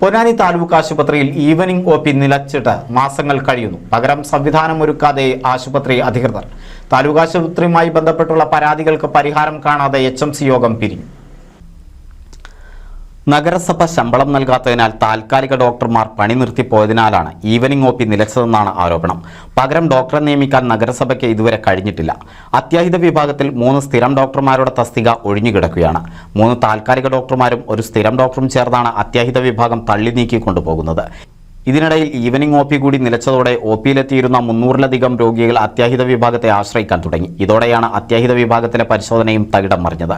പൊന്നാനി താലൂക്ക് ആശുപത്രിയിൽ evening OP നിലച്ചിട്ട് മാസങ്ങൾ കഴിയുന്നു. പകരം സംവിധാനമൊരുക്കാതെ ആശുപത്രി അധികൃതർ. താലൂക്ക് ആശുപത്രിയുമായി ബന്ധപ്പെട്ടുള്ള പരാതികൾക്ക് പരിഹാരം കാണാതെ HMC യോഗം പിരിഞ്ഞു. നഗരസഭ ശമ്പളം നൽകാത്തതിനാൽ താൽക്കാലിക ഡോക്ടർമാർ പണി നിർത്തിപ്പോയതിനാലാണ് ഈവനിംഗ് OP നിലച്ചതെന്നാണ് ആരോപണം. പകരം ഡോക്ടറെ നിയമിക്കാൻ നഗരസഭയ്ക്ക് ഇതുവരെ കഴിഞ്ഞിട്ടില്ല. അത്യാഹിത വിഭാഗത്തിൽ 3 സ്ഥിരം ഡോക്ടർമാരുടെ തസ്തിക ഒഴിഞ്ഞുകിടക്കുകയാണ്. 3 താൽക്കാലിക ഡോക്ടർമാരും ഒരു സ്ഥിരം ഡോക്ടറും ചേർന്നാണ് അത്യാഹിത വിഭാഗം തള്ളി നീക്കിക്കൊണ്ടുപോകുന്നത്. ഇതിനിടയിൽ ഈവനിംഗ് OP കൂടി നിലച്ചതോടെ OPയിലെത്തിയിരുന്ന 300-ലധികം രോഗികൾ അത്യാഹിത വിഭാഗത്തെ ആശ്രയിക്കാൻ തുടങ്ങി. ഇതോടെയാണ് അത്യാഹിത വിഭാഗത്തിലെ പരിശോധനയും തകിടം മറിഞ്ഞത്.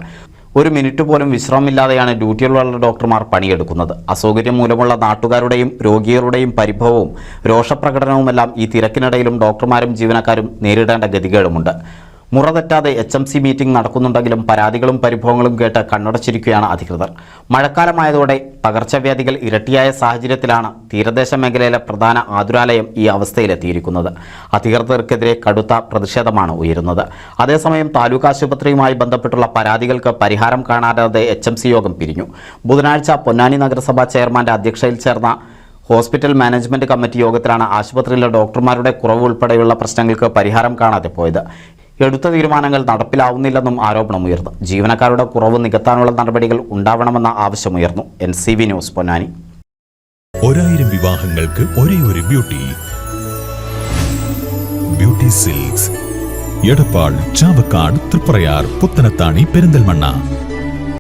ഒരു മിനിറ്റ് പോലും വിശ്രമമില്ലാതെയാണ് ഡ്യൂട്ടിയിലുള്ള ഡോക്ടർമാർ പണിയെടുക്കുന്നത്. അസൗകര്യം മൂലമുള്ള നാട്ടുകാരുടെയും രോഗികളുടെയും പരിഭവവും രോഷപ്രകടനവുമെല്ലാം ഈ തിരക്കിനിടയിലും ഡോക്ടർമാരും ജീവനക്കാരും നേരിടേണ്ട ഗതികേടുമുണ്ട്. മുറ തെറ്റാതെ HMC മീറ്റിംഗ് നടക്കുന്നുണ്ടെങ്കിലും പരാതികളും പരിഭവങ്ങളും കേട്ട് കണ്ണടച്ചിരിക്കുകയാണ് അധികൃതർ. മഴക്കാലമായതോടെ പകർച്ചവ്യാധികൾ ഇരട്ടിയായ സാഹചര്യത്തിലാണ് തീരദേശ മേഖലയിലെ പ്രധാന ആതുരാലയം ഈ അവസ്ഥയിലെത്തിയിരിക്കുന്നത്. അധികൃതർക്കെതിരെ കടുത്ത പ്രതിഷേധമാണ് ഉയരുന്നത്. അതേസമയം താലൂക്ക് ആശുപത്രിയുമായി ബന്ധപ്പെട്ടുള്ള പരാതികൾക്ക് പരിഹാരം കാണാതെ HMC യോഗം പിരിഞ്ഞു. ബുധനാഴ്ച പൊന്നാനി നഗരസഭാ ചെയർമാന്റെ അധ്യക്ഷതയിൽ ചേർന്ന ഹോസ്പിറ്റൽ മാനേജ്മെന്റ് കമ്മിറ്റി യോഗത്തിലാണ് ആശുപത്രിയിലെ ഡോക്ടർമാരുടെ കുറവ് ഉൾപ്പെടെയുള്ള പ്രശ്നങ്ങൾക്ക് പരിഹാരം കാണാതെ പോയത്. എടുത്ത തീരുമാനങ്ങൾ നടപ്പിലാവുന്നില്ലെന്നും ആരോപണമുയർന്നു. ജീവനക്കാരുടെ കുറവ് നികത്താനുള്ള നടപടികൾ ഉണ്ടാവണമെന്ന ആവശ്യമുയർന്നു. NCV news Ponnani. 1000 വിവാഹങ്ങൾക്ക് ഒരേ ഒരു ബ്യൂട്ടി സിൽക്സ്, എടപ്പാൾ, ചാവക്കാട്, തൃപ്രയാർ, പുത്തനത്താണി, പെരിന്തൽമണ്ണ.